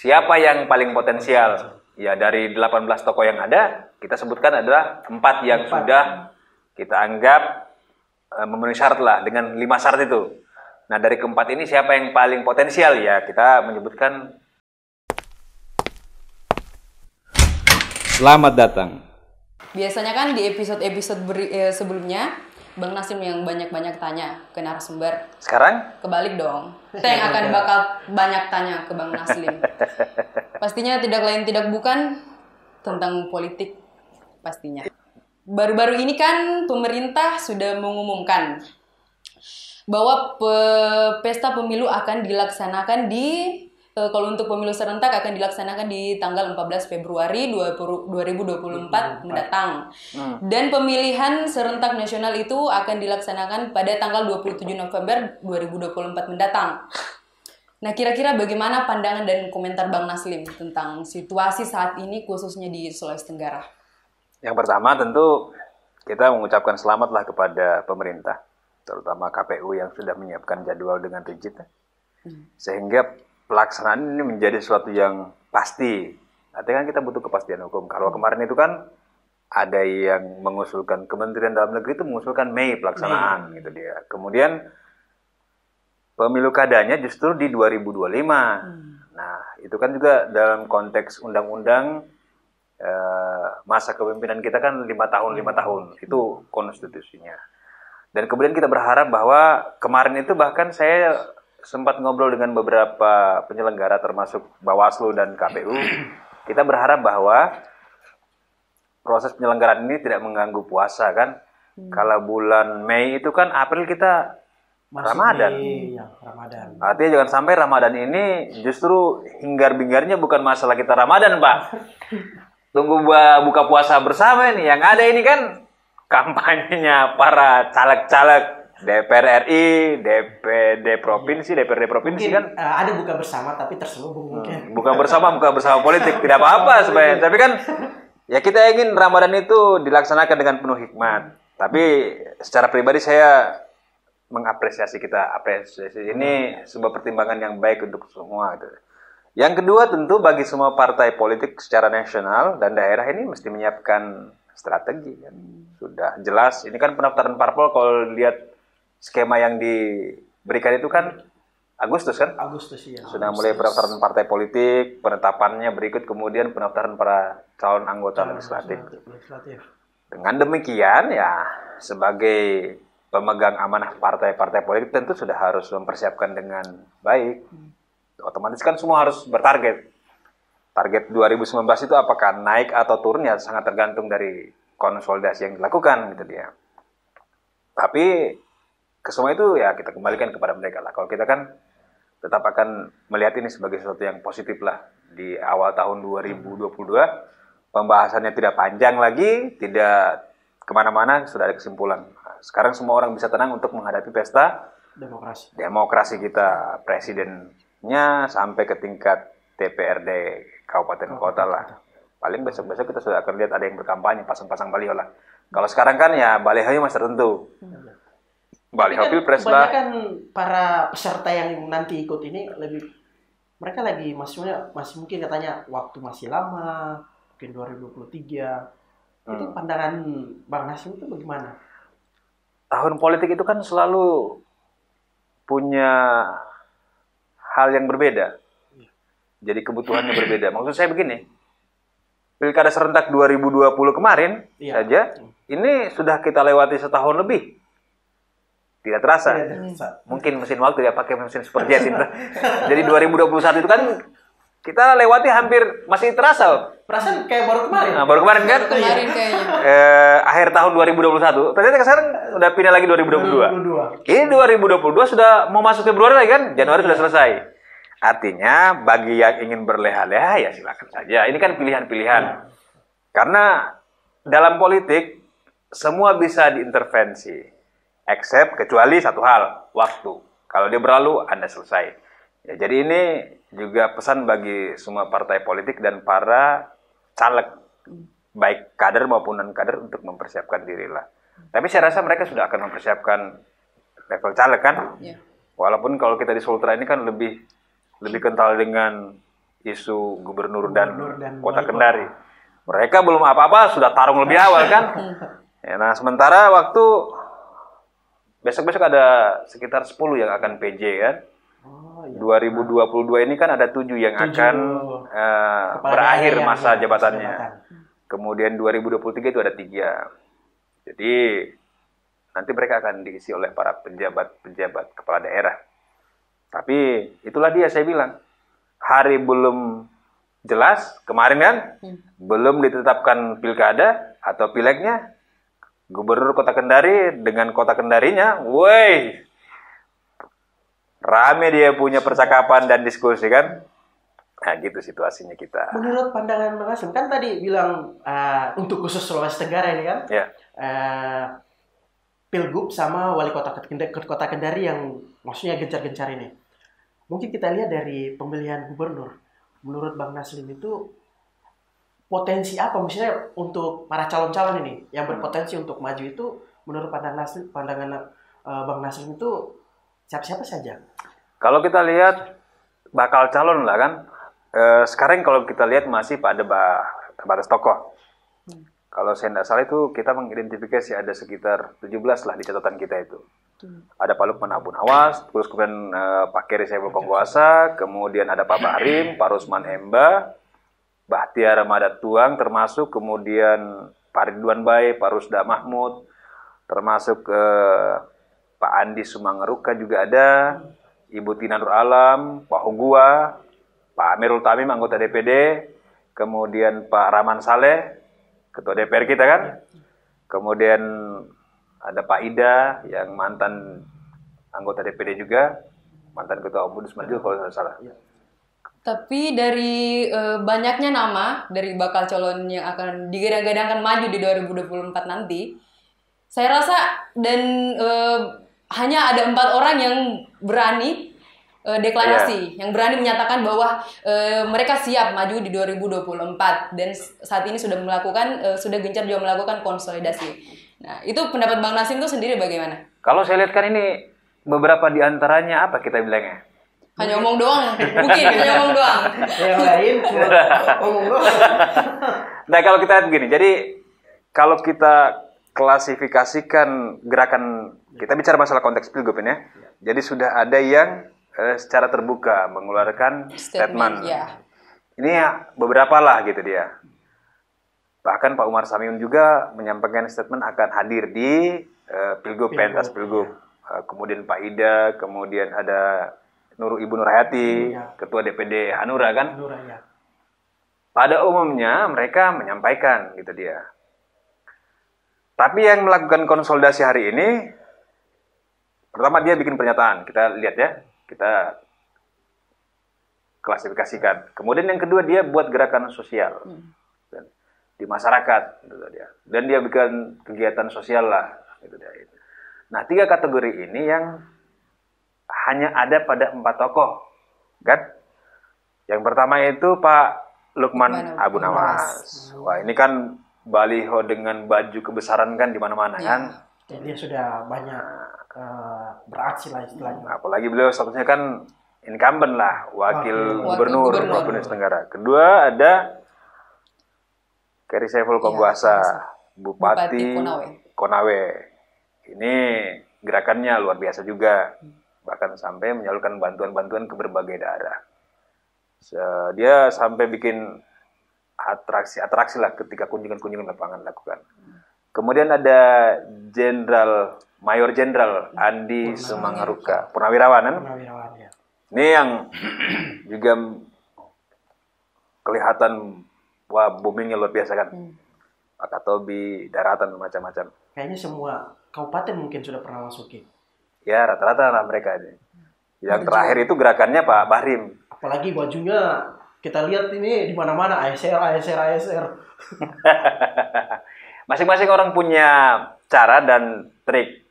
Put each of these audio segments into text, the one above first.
siapa yang paling potensial? Ya dari 18 tokoh yang ada, kita sebutkan adalah 4 yang sudah kita anggap memenuhi syarat lah dengan 5 syarat itu. Nah dari keempat ini siapa yang paling potensial? Ya kita menyebutkan. Selamat datang. Biasanya kan di episode-episode sebelumnya, Bang Nasim yang banyak-banyak tanya ke narasumber. Sekarang? Kebalik dong. Kita yang akan bakal banyak tanya ke Bang Naslim. Pastinya tidak lain tidak bukan tentang politik pastinya. Baru-baru ini kan pemerintah sudah mengumumkan bahwa pesta pemilu akan dilaksanakan kalau untuk pemilu serentak akan dilaksanakan di tanggal 14 Februari 2024 mendatang. Dan pemilihan serentak nasional itu akan dilaksanakan pada tanggal 27 November 2024 mendatang. Nah, kira-kira bagaimana pandangan dan komentar Bang Naslim tentang situasi saat ini khususnya di Sulawesi Tenggara? Yang pertama tentu kita mengucapkan selamatlah kepada pemerintah, terutama KPU yang sudah menyiapkan jadwal dengan rigid. Sehingga pelaksanaan ini menjadi sesuatu yang pasti. Artinya kan kita butuh kepastian hukum. Kalau kemarin itu kan ada yang mengusulkan, Kementerian Dalam Negeri itu mengusulkan Mei pelaksanaan gitu dia. Kemudian pemilu kadanya justru di 2025. Nah, itu kan juga dalam konteks undang-undang masa kepemimpinan kita kan 5 tahun. Itu konstitusinya. Dan kemudian kita berharap bahwa kemarin itu bahkan saya sempat ngobrol dengan beberapa penyelenggara termasuk Bawaslu dan KPU. Kita berharap bahwa proses penyelenggaraan ini tidak mengganggu puasa kan. Kalau bulan Mei itu kan April kita Ramadan. Ramadan. Artinya jangan sampai Ramadan ini justru hingar-bingarnya bukan masalah kita Ramadan, Pak. Tunggu buka puasa bersama ini. Yang ada ini kan kampanyenya para caleg-caleg DPR RI, DPD provinsi, DPRD provinsi mungkin, kan ada buka bersama tapi terselubung mungkin. buka bersama politik tidak apa-apa sebenarnya. Tapi kan ya kita ingin Ramadan itu dilaksanakan dengan penuh hikmat. Tapi secara pribadi saya mengapresiasi ini sebuah pertimbangan yang baik untuk semua gitu. Yang kedua tentu bagi semua partai politik secara nasional dan daerah ini mesti menyiapkan strategi kan. Sudah jelas ini kan pendaftaran parpol kalau lihat skema yang diberikan itu kan Agustus kan? Agustus ya. Sudah mulai pendaftaran partai politik, penetapannya berikut kemudian pendaftaran para calon anggota legislatif. Dengan demikian ya sebagai pemegang amanah partai-partai politik tentu sudah harus mempersiapkan dengan baik. Otomatis kan semua harus bertarget. Target 2019 itu apakah naik atau turun ya sangat tergantung dari konsolidasi yang dilakukan gitu dia. Tapi ke semua itu ya kita kembalikan kepada mereka lah. Kalau kita kan tetap akan melihat ini sebagai sesuatu yang positif lah. Di awal tahun 2022, pembahasannya tidak panjang lagi, tidak kemana-mana, sudah ada kesimpulan. Sekarang semua orang bisa tenang untuk menghadapi pesta demokrasi kita, presidennya sampai ke tingkat DPRD kabupaten kota lah. Paling besok-besok kita sudah akan lihat ada yang berkampanye, pasang-pasang baliho lah. Kalau sekarang kan ya balihonya masih tertentu. Baliho pilpres lah. Kebanyakan para peserta yang nanti ikut ini mereka lagi masih mungkin katanya waktu masih lama, mungkin 2023. Itu pandangan Bang Nasim itu bagaimana? Tahun politik itu kan selalu punya hal yang berbeda. Jadi kebutuhannya berbeda. Maksud saya begini, Pilkada serentak 2020 kemarin saja, ini sudah kita lewati setahun lebih. Tidak terasa. Mungkin mesin waktu dia pakai mesin superjet itu. Jadi 2021 itu kan kita lewati hampir masih terasa. Perasaan kayak baru kemarin. Nah, baru kemarin kan? Kemarin kayaknya. Akhir tahun 2021. Ternyata sekarang udah pindah lagi 2022. Ini 2022 sudah mau masuk Februari lagi kan? Januari sudah selesai. Artinya bagi yang ingin berleha-leha ya silakan saja. Ini kan pilihan-pilihan. Karena dalam politik semua bisa diintervensi. Except kecuali satu hal, waktu. Kalau dia berlalu, Anda selesai. Ya, jadi ini juga pesan bagi semua partai politik dan para caleg, baik kader maupun non-kader untuk mempersiapkan diri lah. Tapi saya rasa mereka sudah akan mempersiapkan level caleg kan? Walaupun kalau kita di Sultra ini kan lebih kental dengan isu gubernur dan kota wali Kendari. Mereka belum apa-apa sudah tarung lebih awal kan. Ya, nah sementara waktu besok-besok ada sekitar 10 yang akan PJ kan. 2022 ini kan ada 7 yang akan berakhir masa jabatannya. Kemudian 2023 itu ada 3. Jadi nanti mereka akan diisi oleh para pejabat kepala daerah. Tapi itulah dia saya bilang. Hari belum jelas, kemarin kan belum ditetapkan pilkada atau pileknya. Gubernur Kota Kendari dengan Kota Kendarinya, woi, rame dia punya percakapan dan diskusi kan. Nah gitu situasinya kita. Menurut pandangan Bang Nasim, kan tadi bilang untuk khusus Sulawesi Tenggara ini kan, ya. Pilgub sama wali kota Kendari yang maksudnya gencar-gencar ini. Mungkin kita lihat dari pemilihan gubernur. Menurut Bang Naslim itu potensi apa misalnya untuk para calon-calon ini yang berpotensi untuk maju itu menurut pandangan Bang Naslim itu siapa-siapa saja? Kalau kita lihat bakal calon lah kan, sekarang kalau kita lihat masih pada batas tokoh. Kalau saya tidak salah itu kita mengidentifikasi ada sekitar 17 lah di catatan kita itu. Ada Pak Lukman Abu Nawas, terus kemudian Pak Keri Saiful Kongguasa, kemudian ada Pak Bahrim, Pak Rusman Emba, Bahtiar Madat Tuang termasuk, kemudian Pak Ridwan Bae, Pak Rusda Mahmud, termasuk Pak Andi Sumangeruka juga ada, Ibu Tina Nur Alam, Pak Hugua, Pak Amirul Tamim anggota DPD, kemudian Pak Rahman Saleh, Ketua DPR kita kan, kemudian ada Pak Ida yang mantan anggota DPD juga, mantan Ketua Ombudsman juga kalau tidak salah. Tapi dari banyaknya nama dari bakal calon yang akan digadang-gadangkan maju di 2024 nanti, saya rasa dan hanya ada 4 orang yang berani deklarasi, yang berani menyatakan bahwa mereka siap maju di 2024 dan saat ini sudah gencar juga melakukan konsolidasi. Nah, itu pendapat Bang Nasim itu sendiri bagaimana? Kalau saya lihat kan ini beberapa di antaranya apa kita bilangnya? Hanya omong doang, mungkin hanya omong doang. Yang lain cuma omong doang. Nah kalau kita lihat begini, jadi kalau kita klasifikasikan gerakan, kita bicara masalah konteks pilgub ini ya. Jadi sudah ada yang secara terbuka mengeluarkan statement. Ya. Ini ya beberapa lah gitu dia. Bahkan Pak Umar Samiun juga menyampaikan statement akan hadir di pilgub, pentas pilgub. Kemudian Pak Ida, kemudian ada Ibu Nur Hayati, Ketua DPD Hanura kan. Hanura, ya. Pada umumnya mereka menyampaikan gitu dia. Tapi yang melakukan konsolidasi hari ini, pertama dia bikin pernyataan, kita lihat ya, kita klasifikasikan. Kemudian yang kedua dia buat gerakan sosial di masyarakat, gitu dia. Dan dia bikin kegiatan sosial lah, gitu dia. Nah 3 kategori ini yang hanya ada pada 4 tokoh, kan? Yang pertama itu Pak Lukman Abu Nawas. Wah ini kan baliho dengan baju kebesaran kan di mana-mana kan? Dia sudah banyak beraksi lah istilahnya. Apalagi beliau statusnya kan incumbent lah, wakil gubernur Provinsi Tenggara. Kedua ada Keri Saiful Kongguasa, Bupati Konawe. Ini gerakannya luar biasa juga. Bahkan sampai menyalurkan bantuan-bantuan ke berbagai daerah. Dia sampai bikin atraksi lah ketika kunjungan-kunjungan lapangan lakukan. Kemudian ada Mayor Jenderal Andi Sumangeruka, Purnawirawan. Ya. Ini yang juga kelihatan wah boomingnya luar biasa kan. Pak Katobi, daratan macam-macam. Kayaknya semua kabupaten mungkin sudah pernah masukin. Ya rata-rata lah mereka ini. Yang terakhir itu gerakannya Pak Bahrim. Apalagi bajunya kita lihat ini di mana-mana ASR. Masing-masing orang punya cara dan trik.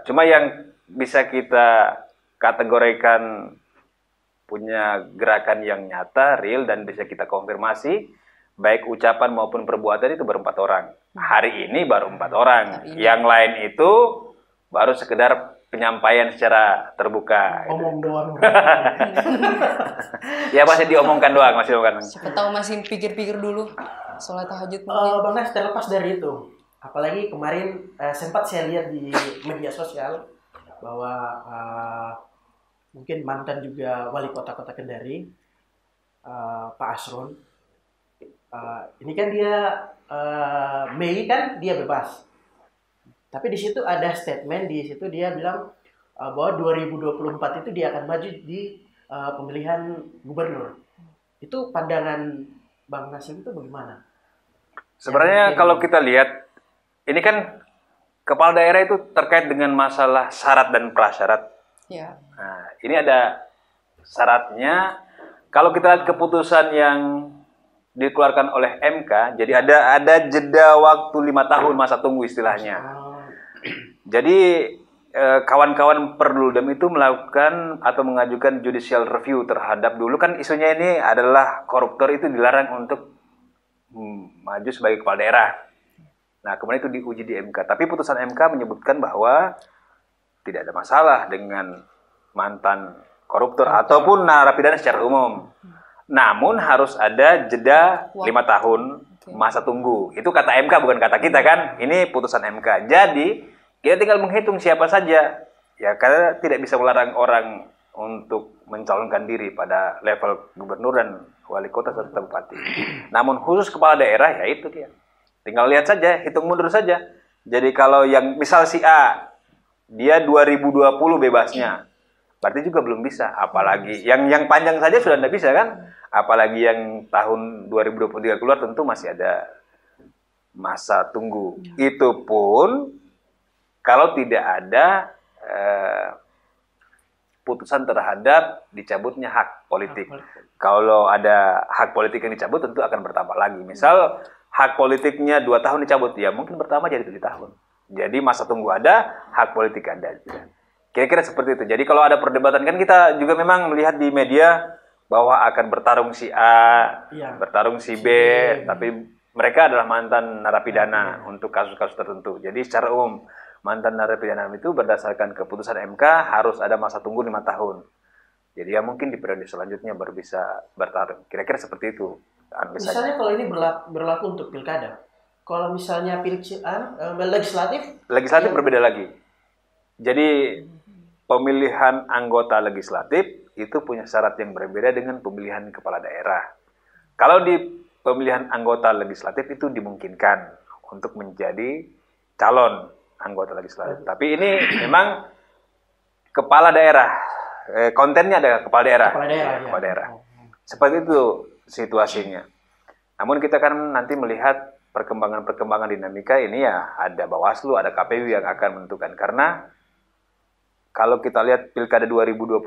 Cuma yang bisa kita kategorikan punya gerakan yang nyata, real dan bisa kita konfirmasi, baik ucapan maupun perbuatan itu baru 4 orang. Hari ini baru 4 orang. Yang lain itu baru sekedar penyampaian secara terbuka. Omong Gitu. doang. Ya masih diomongkan doang, masih diomongkan. Siapa tahu masih pikir-pikir dulu sholat tahajud mungkin. Bang Nas, terlepas dari itu, apalagi kemarin sempat saya lihat di media sosial bahwa mungkin mantan juga wali kota Kendari, Pak Asrun, ini kan dia Mei kan dia bebas, tapi di situ ada statement, di situ dia bilang bahwa 2024 itu dia akan maju di pemilihan gubernur. Itu pandangan Bang Nasim itu bagaimana? Sebenarnya kalau kita lihat, ini kan kepala daerah itu terkait dengan masalah syarat dan prasyarat. Ya. Nah, ini ada syaratnya. Kalau kita lihat keputusan yang dikeluarkan oleh MK, jadi ada jeda waktu 5 tahun masa tunggu istilahnya. Jadi kawan-kawan Perludem itu melakukan atau mengajukan judicial review terhadap, dulu kan isunya ini adalah koruptor itu dilarang untuk maju sebagai kepala daerah. Nah, kemudian itu diuji di MK. Tapi putusan MK menyebutkan bahwa tidak ada masalah dengan mantan koruptor ataupun narapidana secara umum. Namun harus ada jeda 5 tahun masa tunggu. Itu kata MK, bukan kata kita kan. Ini putusan MK. Jadi kita tinggal menghitung siapa saja. Ya, karena tidak bisa melarang orang untuk mencalonkan diri pada level gubernur dan wali kota serta bupati. Namun khusus kepala daerah, ya itu dia. Tinggal lihat saja, hitung mundur saja. Jadi kalau yang misal si A, dia 2020 bebasnya, berarti juga belum bisa. Apalagi yang panjang saja sudah tidak bisa kan? Apalagi yang tahun 2023 keluar tentu masih ada masa tunggu. Itu pun kalau tidak ada putusan terhadap dicabutnya hak politik. Kalau ada hak politik yang dicabut tentu akan bertambah lagi. Misal hak politiknya 2 tahun dicabut, ya mungkin bertambah jadi 7 tahun. Jadi masa tunggu ada, hak politik ada. Kira-kira seperti itu. Jadi kalau ada perdebatan, kan kita juga memang melihat di media bahwa akan bertarung si A, bertarung si B, tapi mereka adalah mantan narapidana untuk kasus-kasus tertentu. Jadi secara umum mantan narapidana itu berdasarkan keputusan MK harus ada masa tunggu 5 tahun. Jadi ya mungkin di periode selanjutnya baru bisa bertarung. Kira-kira seperti itu. Misalnya kalau ini berlaku untuk pilkada, kalau misalnya legislatif berbeda lagi. Jadi pemilihan anggota legislatif itu punya syarat yang berbeda dengan pemilihan kepala daerah. Kalau di pemilihan anggota legislatif itu dimungkinkan untuk menjadi calon anggota legislatif. Tapi ini memang kepala daerah. Kontennya ada kepala daerah. Kepala daerah. Seperti itu situasinya. Namun kita kan nanti melihat perkembangan dinamika ini, ya ada Bawaslu, ada KPU yang akan menentukan. Karena kalau kita lihat Pilkada 2020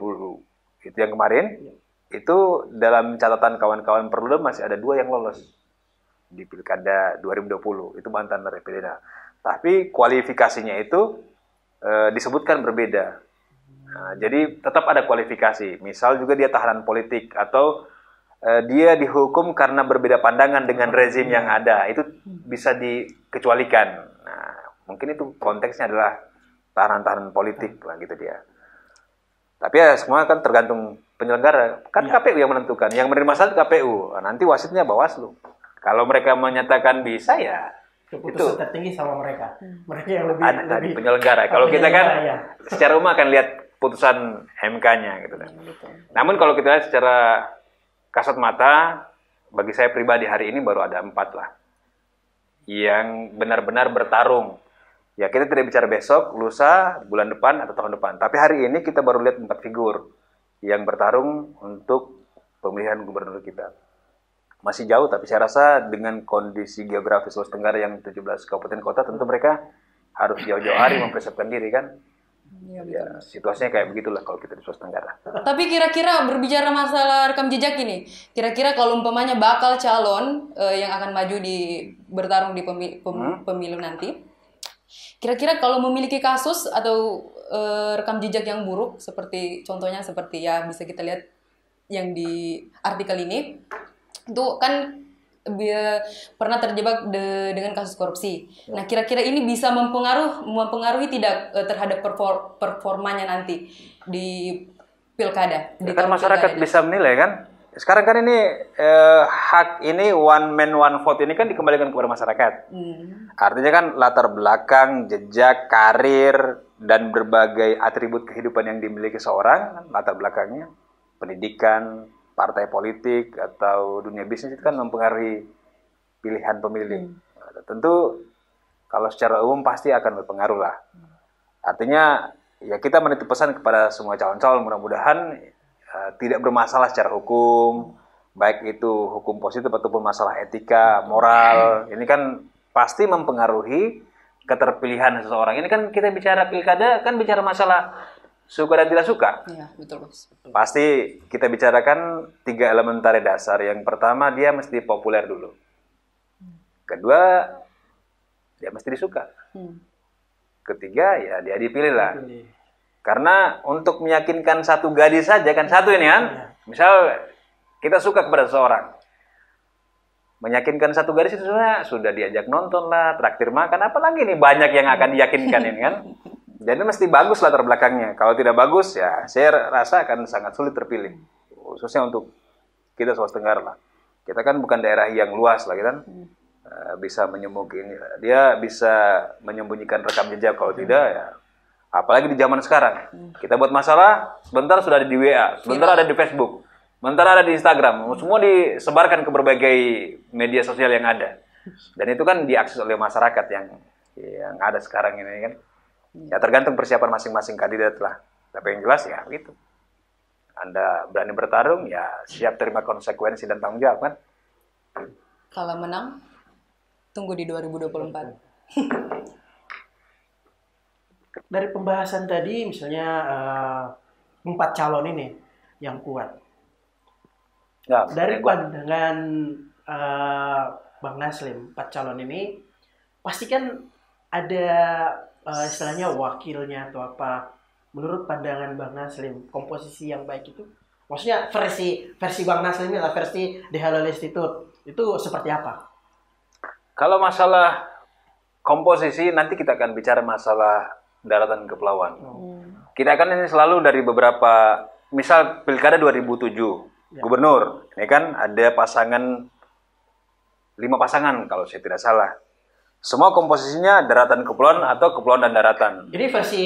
itu yang kemarin, itu dalam catatan kawan-kawan Perludem masih ada 2 yang lolos di Pilkada 2020. Itu mantan narapidana. Tapi kualifikasinya itu disebutkan berbeda. Nah, jadi tetap ada kualifikasi. Misal juga dia tahanan politik atau dia dihukum karena berbeda pandangan dengan rezim yang ada. Itu bisa dikecualikan. Nah, mungkin itu konteksnya adalah tahanan-tahanan politik lah gitu dia. Tapi ya semua kan tergantung penyelenggara. Kan KPU yang menentukan. Yang menerima saat KPU. Nah, nanti wasitnya Bawaslu. Kalau mereka menyatakan bisa, ya keputusan tertinggi sama mereka. Mereka yang lebih penyelenggara. Kalau kita kan secara umum akan lihat putusan MK-nya gitu kan. Namun kalau kita lihat secara kasat mata, bagi saya pribadi hari ini baru ada 4 lah yang benar-benar bertarung. Ya kita tidak bicara besok, lusa, bulan depan atau tahun depan. Tapi hari ini kita baru lihat 4 figur yang bertarung untuk pemilihan gubernur kita. Masih jauh, tapi saya rasa dengan kondisi geografis Sulawesi Tenggara yang 17 kabupaten kota, tentu mereka harus jauh-jauh hari mempersiapkan diri kan. Ya, situasinya kayak begitulah kalau kita di Sulawesi Tenggara. Tapi kira-kira berbicara masalah rekam jejak ini, kira-kira kalau umpamanya bakal calon yang akan maju bertarung di pemilu nanti, kira-kira kalau memiliki kasus atau rekam jejak yang buruk, contohnya seperti ya bisa kita lihat yang di artikel ini, itu kan pernah terjebak dengan kasus korupsi. Nah, kira-kira ini bisa mempengaruhi tidak terhadap performanya nanti di pilkada? Ya kan masyarakat bisa menilai kan. Sekarang kan ini hak ini one man one vote ini kan dikembalikan kepada masyarakat. Artinya kan latar belakang, jejak, karir dan berbagai atribut kehidupan yang dimiliki seorang, latar belakangnya, pendidikan, partai politik atau dunia bisnis itu kan mempengaruhi pilihan pemilih. Tentu kalau secara umum pasti akan berpengaruh lah. Artinya ya kita menitip pesan kepada semua calon-calon mudah-mudahan tidak bermasalah secara hukum, baik itu hukum positif ataupun masalah etika, moral. Ini kan pasti mempengaruhi keterpilihan seseorang. Ini kan kita bicara pilkada kan bicara masalah suka dan tidak suka. Iya, betul, Bos. Pasti kita bicarakan 3 elementari dasar. Yang pertama dia mesti populer dulu. Kedua dia mesti disuka. Ketiga ya dia dipilih lah. Karena untuk meyakinkan satu gadis saja kan satu ini kan. Misal kita suka kepada seseorang. Meyakinkan satu gadis itu sudah diajak nonton lah, traktir makan, apalagi nih banyak yang akan diyakinkan ini kan. Jadi mesti bagus latar belakangnya. Kalau tidak bagus ya saya rasa akan sangat sulit terpilih. Khususnya untuk kita Sulawesi Tenggara lah. Kita kan bukan daerah yang luas lah kan. Bisa menyembunyikan, dia bisa menyembunyikan rekam jejak. Kalau tidak ya apalagi di zaman sekarang. Kita buat masalah sebentar sudah ada di WA, sebentar ada di Facebook, sebentar ada di Instagram. Semua disebarkan ke berbagai media sosial yang ada. Dan itu kan diakses oleh masyarakat yang ada sekarang ini kan. Ya tergantung persiapan masing-masing kandidat lah. Tapi yang jelas ya begitu. Anda berani bertarung ya siap terima konsekuensi dan tanggung jawab kan. Kalau menang tunggu di 2024. Dari pembahasan tadi misalnya 4 calon ini yang kuat. Ya, dari pandangan Bang Naslim, 4 calon ini pasti kan ada istilahnya wakilnya atau apa. Menurut pandangan Bang Naslim, komposisi yang baik itu, maksudnya versi Bang Naslim ini adalah versi The Halal Institute, itu seperti apa? Kalau masalah komposisi nanti kita akan bicara masalah daratan kepulauan. Kita akan ini selalu dari beberapa, misal pilkada 2007 gubernur, ini kan ada pasangan 5 pasangan kalau saya tidak salah. Semua komposisinya daratan kepulauan atau kepulauan dan daratan. Ini versi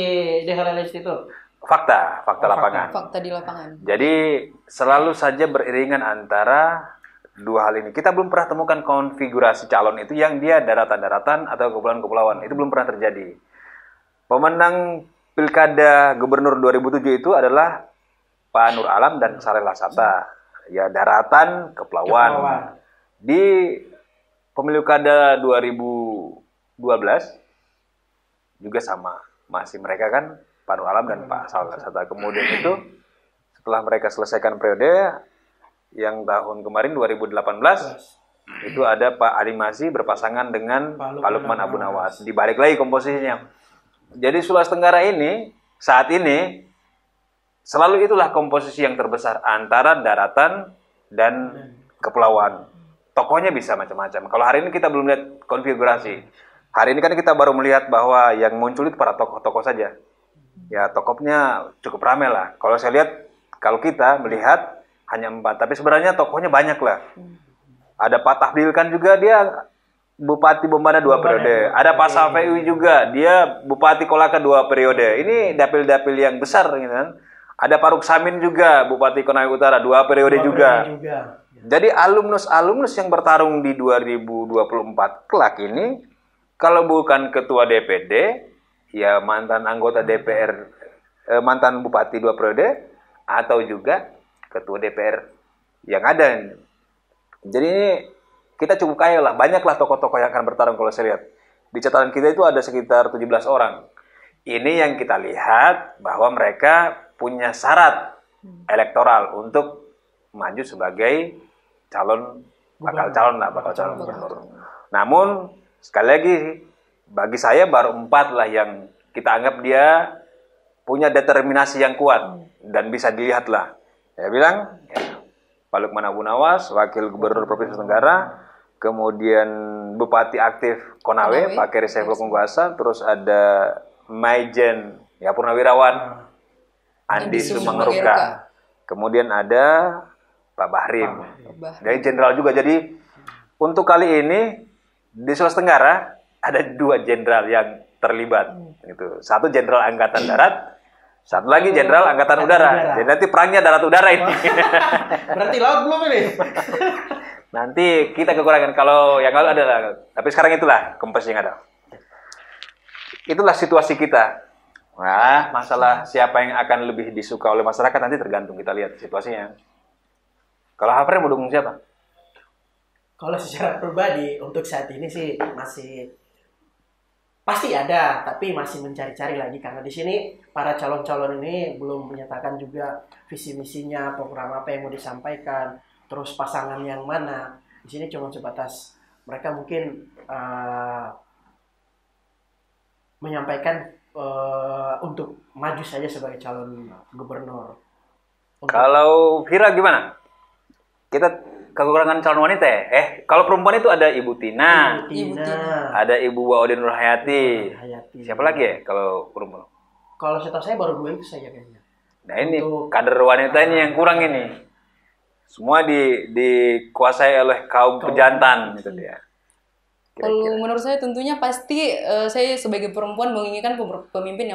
The Halal Institute. Fakta lapangan. Fakta di lapangan. Jadi selalu saja beriringan antara 2 hal ini. Kita belum pernah temukan konfigurasi calon itu yang dia daratan-daratan atau kepulauan-kepulauan. Itu belum pernah terjadi. Pemenang pilkada gubernur 2007 itu adalah Pak Nur Alam dan Sarel Lasata. Ya daratan, kepulauan. Di pemilu kada 2012 juga sama. Masih mereka kan Pak Nur Alam dan Pak Sarel Lasata. Kemudian itu setelah mereka selesaikan periode yang tahun kemarin 2018 itu ada Pak Ali Masih berpasangan dengan Pak Lukman Abu Nawas. Dibalik lagi komposisinya. Jadi Sulawesi Tenggara ini saat ini selalu itulah komposisi yang terbesar antara daratan dan kepulauan. Tokohnya bisa macam-macam. Kalau hari ini kita belum lihat konfigurasi. Hari ini kan kita baru melihat bahwa yang muncul itu para tokoh-tokoh saja. Ya tokohnya cukup ramai lah. Kalau saya lihat, kalau kita melihat hanya 4, tapi sebenarnya tokohnya banyak lah. Ada Pak Tahdil kan juga, dia Bupati Bombana 2 periode. Ada Pak Safei juga, dia Bupati Kolaka 2 periode. Ini dapil-dapil yang besar gitu kan. Ada Pak Ruksamin juga, Bupati Konawe Utara 2 periode juga. Jadi alumnus yang bertarung di 2024 kelak ini, kalau bukan ketua DPD, ya mantan anggota DPR, mantan Bupati 2 periode, atau juga ketua DPR yang ada. Jadi ini kita cukup kaya lah, banyaklah tokoh-tokoh yang akan bertarung kalau saya lihat. Di catatan kita itu ada sekitar 17 orang. Ini yang kita lihat bahwa mereka punya syarat elektoral untuk maju sebagai bakal calon gubernur. Namun sekali lagi bagi saya baru 4 lah yang kita anggap dia punya determinasi yang kuat dan bisa dilihat lah. Saya bilang, Pak Lukman Abu Nawas, Wakil Gubernur Provinsi Tenggara, kemudian Bupati aktif Konawe, Pak Keri Saiful Konghuasa, terus ada Maijen ya Purnawirawan Andi Sumangruka. Kemudian ada Pak Bahrim. Jadi jenderal juga. Jadi untuk kali ini di Sulawesi Tenggara ada 2 jenderal yang terlibat. Gitu. Satu jenderal Angkatan Darat, satu lagi jenderal Angkatan Udara. Jadi nanti perangnya darat udara ini. Berarti laut belum ini? Nanti kita kekurangan, kalau yang lalu ada. Tapi sekarang itulah kompas yang ada. Itulah situasi kita. Nah, masalah siapa yang akan lebih disuka oleh masyarakat nanti tergantung kita lihat situasinya. Kalau Hafre mau dukung siapa? Kalau secara pribadi untuk saat ini sih masih pasti ada, tapi masih mencari-cari lagi karena di sini para calon-calon ini belum menyatakan juga visi misinya, program apa yang mau disampaikan, terus pasangan yang mana. Di sini cuma sebatas mereka mungkin menyampaikan untuk maju saja sebagai calon gubernur. Kalau Vira gimana? Kita kekurangan calon wanita ya? Kalau perempuan itu ada Ibu Tina, ada Ibu Waudin Nurhayati. Siapa lagi ya kalau perempuan? Kalau setahu saya baru 2 itu saja kayaknya. Nah ini kader wanita ini yang kurang ini. Semua dikuasai oleh kaum pejantan itu dia. Kalau menurut saya tentunya pasti saya sebagai perempuan menginginkan pemimpin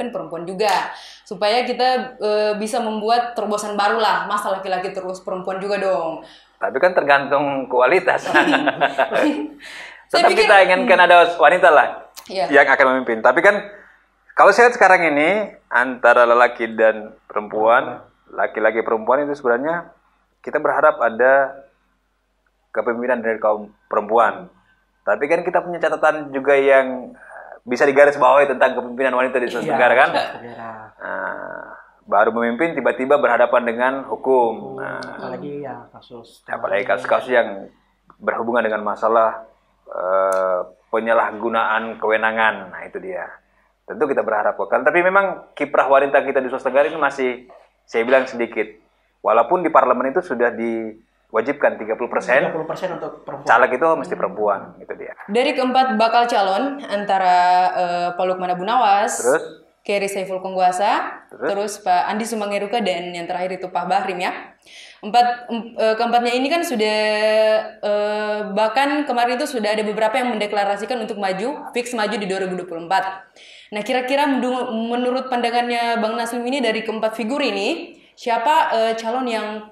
perempuan juga, supaya kita bisa membuat terobosan baru lah, masa laki-laki terus perempuan juga dong. Tapi kan tergantung kualitas. Tetap kita inginkan ada wanita lah yang akan memimpin. Tapi kan kalau saya lihat sekarang ini antara lelaki dan perempuan, laki-laki perempuan itu sebenarnya kita berharap ada kepemimpinan dari kaum perempuan. Tapi kan kita punya catatan juga yang bisa digaris bawahi tentang kepemimpinan wanita di Sulawesi Tenggara kan. Baru memimpin tiba-tiba berhadapan dengan hukum. Apalagi ya kasus-kasus yang berhubungan dengan masalah penyalahgunaan kewenangan. Nah itu dia. Tentu kita berharap kan. Tapi memang kiprah wanita kita di Sulawesi Tenggara ini masih saya bilang sedikit. Walaupun di parlemen itu sudah diwajibkan 30% untuk perempuan. Caleg itu mesti perempuan, gitu dia. Dari keempat bakal calon antara Pak Lukman Abu Nawas, Keri Saiful Konghuasa, terus Pak Andi Sumangruka dan yang terakhir itu Pak Bahrim ya. Keempatnya ini kan sudah bahkan kemarin itu sudah ada beberapa yang mendeklarasikan untuk maju, fix maju di 2024. Nah, kira-kira menurut pandangannya Bang Naslim ini dari keempat figur ini, siapa calon yang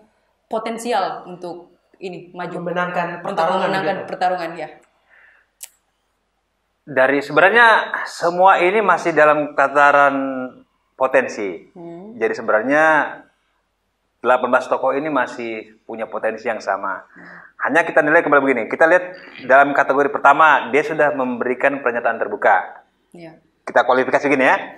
potensial untuk ini maju memenangkan pertarungan ya? Dari sebenarnya semua ini masih dalam tataran potensi. Jadi sebenarnya 18 tokoh ini masih punya potensi yang sama. Hanya kita nilai kembali begini. Kita lihat dalam kategori pertama dia sudah memberikan pernyataan terbuka. Kita kualifikasi gini ya.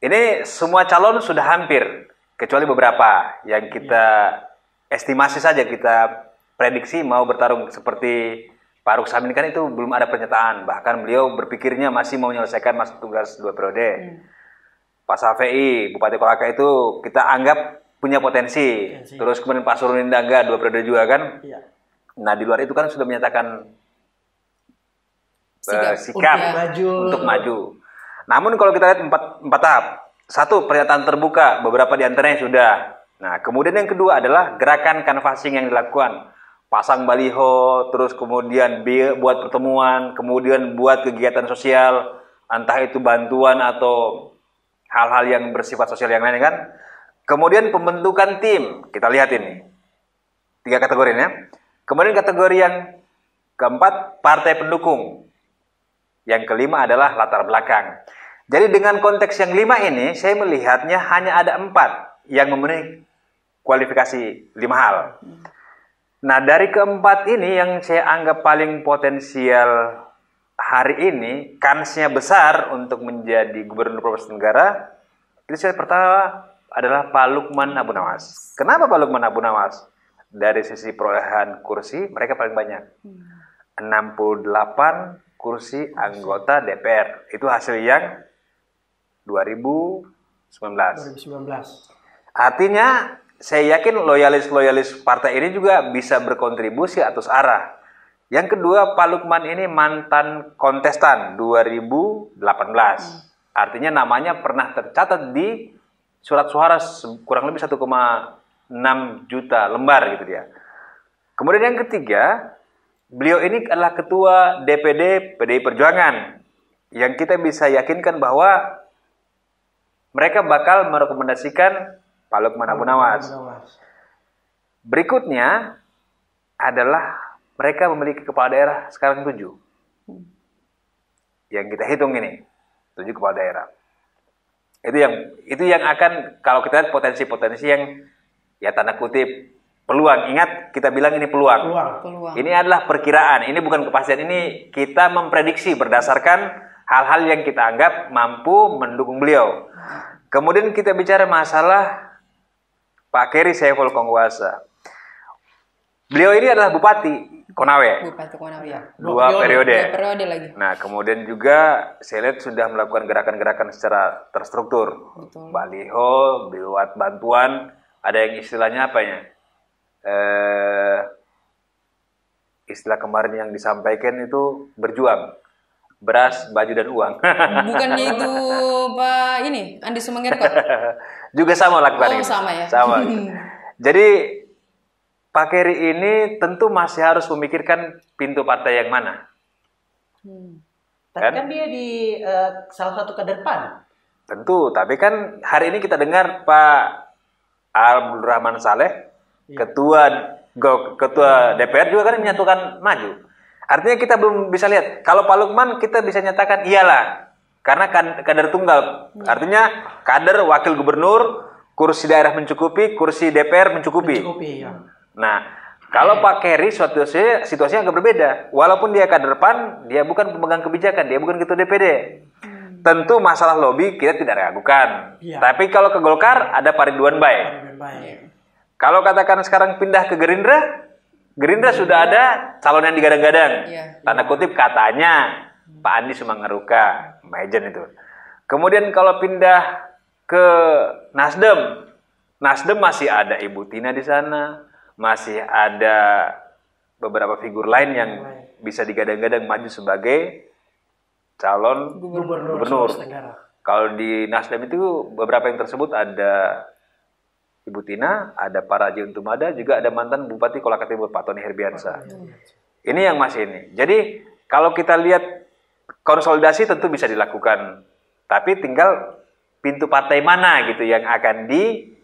Ini semua calon sudah hampir, kecuali beberapa yang kita estimasi saja, kita prediksi mau bertarung seperti Pak Ruksamin kan itu belum ada pernyataan. Bahkan beliau berpikirnya masih mau menyelesaikan masa tugas 2 periode. Pak Safei, Bupati Kolaka itu kita anggap punya potensi. Terus kemudian Pak Surunin Daga 2 periode juga kan. Nah di luar itu kan sudah menyatakan sikap untuk maju. Namun kalau kita lihat empat tahap. Satu, pernyataan terbuka, beberapa di antaranya sudah. Nah, kemudian yang kedua adalah gerakan canvassing yang dilakukan. Pasang baliho, terus kemudian buat pertemuan, kemudian buat kegiatan sosial, entah itu bantuan atau hal-hal yang bersifat sosial yang lain kan. Kemudian pembentukan tim, kita lihat ini. 3 kategori ya. Kemudian kategori yang keempat, partai pendukung. Yang kelima adalah latar belakang. Jadi dengan konteks yang 5 ini, saya melihatnya hanya ada 4 yang memenuhi kualifikasi 5 hal. Nah, dari keempat ini yang saya anggap paling potensial hari ini, kansnya besar untuk menjadi gubernur Provinsi Tenggara, itu saya pertama adalah Pak Lukman Abu Nawas. Kenapa Pak Lukman Abu Nawas? Dari sisi perolehan kursi, mereka paling banyak. 68 kursi anggota DPR. Itu hasil yang 2019. Artinya, saya yakin loyalis-loyalis partai ini juga bisa berkontribusi atas arah. Yang kedua, Pak Lukman ini mantan kontestan 2018. Artinya namanya pernah tercatat di surat suara kurang lebih 1,6 juta lembar gitu dia. Kemudian yang ketiga, beliau ini adalah ketua DPD PDI Perjuangan yang kita bisa yakinkan bahwa mereka bakal merekomendasikan Pak Lukman Abu Nawas. Berikutnya adalah mereka memiliki kepala daerah sekarang 7. Yang kita hitung ini 7 kepala daerah. Itu yang akan kalau kita lihat potensi-potensi yang ya tanda kutip peluang. Ingat kita bilang ini peluang. Ini adalah perkiraan, ini bukan kepastian. Ini kita memprediksi berdasarkan hal-hal yang kita anggap mampu mendukung beliau. Kemudian kita bicara masalah Pak Keri Saiful Konghuasa. Beliau ini adalah Bupati Konawe. Bupati Konawe. Dua periode lagi. Nah, kemudian juga saya lihat sudah melakukan gerakan-gerakan secara terstruktur. Betul. Baliho, buat bantuan, ada yang istilahnya apa ya? Istilah kemarin yang disampaikan itu berjuang. Beras, baju dan uang. Bukannya itu Pak ini Andi Sumangerko? Juga sama lakukan ini. Sama ya. Sama. Jadi Pak Keri ini tentu masih harus memikirkan pintu partai yang mana. Tapi kan dia di salah satu kader PAN. Tentu, tapi kan hari ini kita dengar Pak Abdul Rahman Saleh, ketua DPR juga kan menyatukan maju. Artinya kita belum bisa lihat. Kalau Pak Lukman kita bisa nyatakan iyalah, karena kader tunggal. Artinya kader wakil gubernur, kursi daerah mencukupi, kursi DPR mencukupi. Ya. Nah, kalau Pak Keri situasinya agak berbeda. Walaupun dia kader PAN, dia bukan pemegang kebijakan, dia bukan ketua DPD. Tentu masalah lobby kita tidak ragukan. Ya. Tapi kalau ke Golkar ada Pak Ridwan Bai. Kalau katakan sekarang pindah ke Gerindra sudah ada calon yang digadang-gadang. Tanda kutip katanya Pak Andi Sumangeruka, Majen itu. Kemudian kalau pindah ke Nasdem masih ada Ibu Tina di sana. Masih ada beberapa figur lain yang bisa digadang-gadang maju sebagai calon gubernur. Kalau di Nasdem itu beberapa yang tersebut ada Ibu Tina, ada Pak Raji Untumada, juga ada mantan Bupati Kolaka Timur Pak Tony Herbiansa. Ini yang masih ini. Jadi kalau kita lihat konsolidasi tentu bisa dilakukan, tapi tinggal pintu partai mana gitu yang akan diajak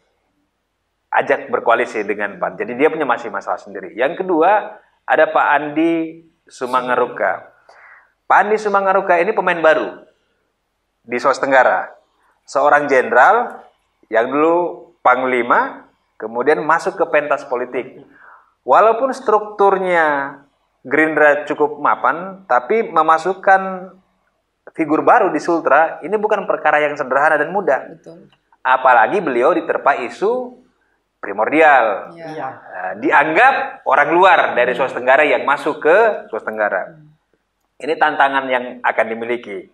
berkoalisi dengan PAN. Jadi dia punya masih masalah sendiri. Yang kedua ada Pak Andi Sumangeruka. Pak Andi Sumangeruka ini pemain baru di Sulawesi Tenggara. Seorang jenderal yang dulu Panglima, kemudian masuk ke pentas politik. Walaupun strukturnya Gerindra cukup mapan, tapi memasukkan figur baru di Sultra, ini bukan perkara yang sederhana dan mudah. Betul. Apalagi beliau diterpa isu primordial. Dianggap orang luar dari Sulawesi Tenggara yang masuk ke Sulawesi Tenggara. Ini tantangan yang akan dimiliki.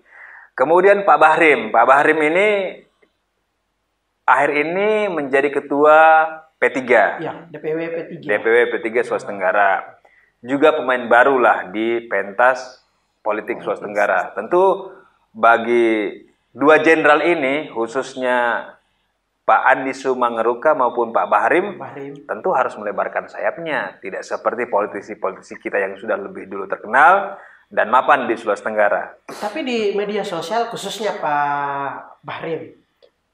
Kemudian Pak Bahrim ini akhir ini menjadi ketua P3. Ya, DPW P3 Sulawesi Tenggara. Juga pemain baru lah di pentas politik Sulawesi Tenggara. Tentu bagi dua jenderal ini, khususnya Pak Andi Sumangeruka maupun Pak Bahrim, tentu harus melebarkan sayapnya. Tidak seperti politisi-politisi kita yang sudah lebih dulu terkenal dan mapan di Sulawesi Tenggara. Tapi di media sosial khususnya Pak Bahrim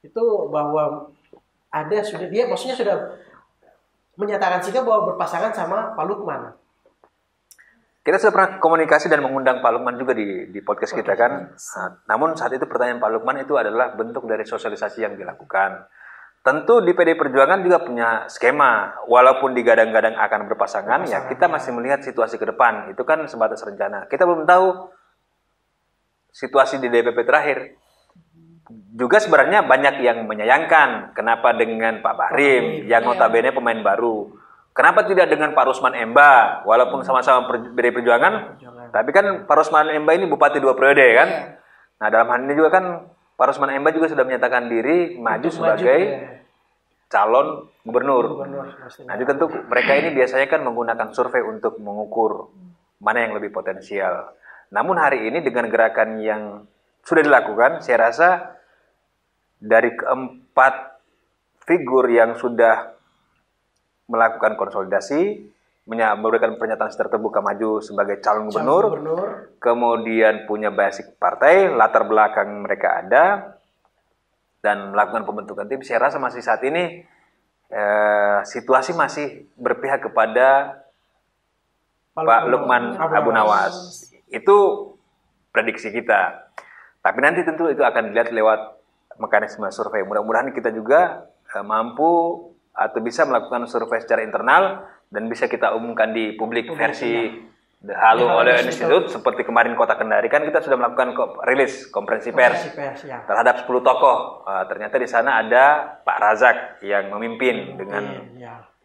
itu bahwa dia maksudnya sudah menyatakan sikap bahwa berpasangan sama Pak Lukman. Kita sudah pernah komunikasi dan mengundang Pak Lukman juga di podcast kita kan. Namun saat itu pertanyaan Pak Lukman itu adalah bentuk dari sosialisasi yang dilakukan. Tentu di PDI Perjuangan juga punya skema. Walaupun digadang-gadang akan berpasangan, ya kita masih melihat situasi ke depan. Itu kan sebatas rencana. Kita belum tahu situasi di DPP terakhir. Juga sebenarnya banyak yang menyayangkan kenapa dengan Pak Bahrim yang notabene pemain baru. Kenapa tidak dengan Pak Rusman Emba walaupun sama-sama PDI Perjuangan, tapi kan Pak Rusman Emba ini bupati 2 periode kan. Nah, dalam hal ini juga kan Pak Rusman Emba juga sudah menyatakan diri maju sebagai calon gubernur. Nah, jadi tentu mereka ini biasanya kan menggunakan survei untuk mengukur mana yang lebih potensial. Namun hari ini dengan gerakan yang sudah dilakukan, saya rasa dari keempat figur yang sudah melakukan konsolidasi, memberikan pernyataan secara terbuka maju sebagai calon gubernur, kemudian punya basic partai, latar belakang mereka ada, dan melakukan pembentukan tim, saya rasa masih saat ini situasi masih berpihak kepada Pak Lukman Abu Nawas. Itu prediksi kita. Tapi nanti tentu itu akan dilihat lewat mekanisme survei. Mudah-mudahan kita juga mampu atau bisa melakukan survei secara internal dan bisa kita umumkan di publik versi halu oleh institut seperti kemarin Kota Kendari kan kita sudah melakukan rilis konferensi pers terhadap 10 tokoh. Ternyata di sana ada Pak Razak yang memimpin dengan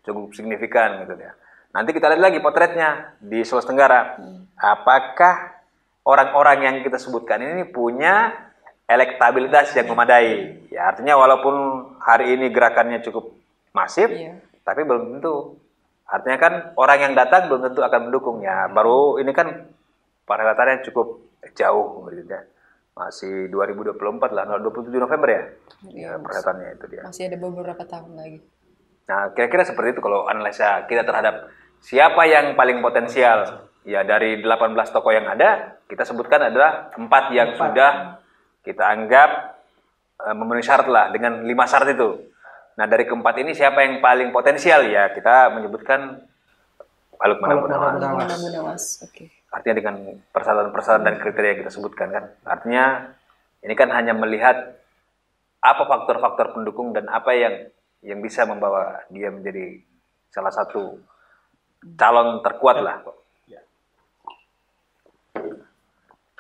cukup signifikan gitu ya. Nanti kita lihat lagi potretnya di Sulawesi Tenggara. Apakah orang-orang yang kita sebutkan ini punya elektabilitas yang memadai? Ya, artinya walaupun hari ini gerakannya cukup masif, tapi belum tentu. Artinya kan orang yang datang belum tentu akan mendukung. Ya, baru ini kan paralelnya cukup jauh gitu ya. Masih 2024 lah, 27 November ya. Ya, perhatiannya itu dia. Masih ada beberapa tahun lagi. Nah, kira-kira seperti itu kalau analisa kita terhadap siapa yang paling potensial. Ya, dari 18 tokoh yang ada, kita sebutkan adalah 4 yang sudah kita anggap memenuhi syarat lah dengan 5 syarat itu. Nah, dari keempat ini siapa yang paling potensial? Ya, kita menyebutkan Pak Lukman Abu Nawas. Oke. Artinya dengan persyaratan-persyaratan dan kriteria yang kita sebutkan kan. Artinya ini kan hanya melihat apa faktor-faktor pendukung dan apa yang bisa membawa dia menjadi salah satu calon terkuat lah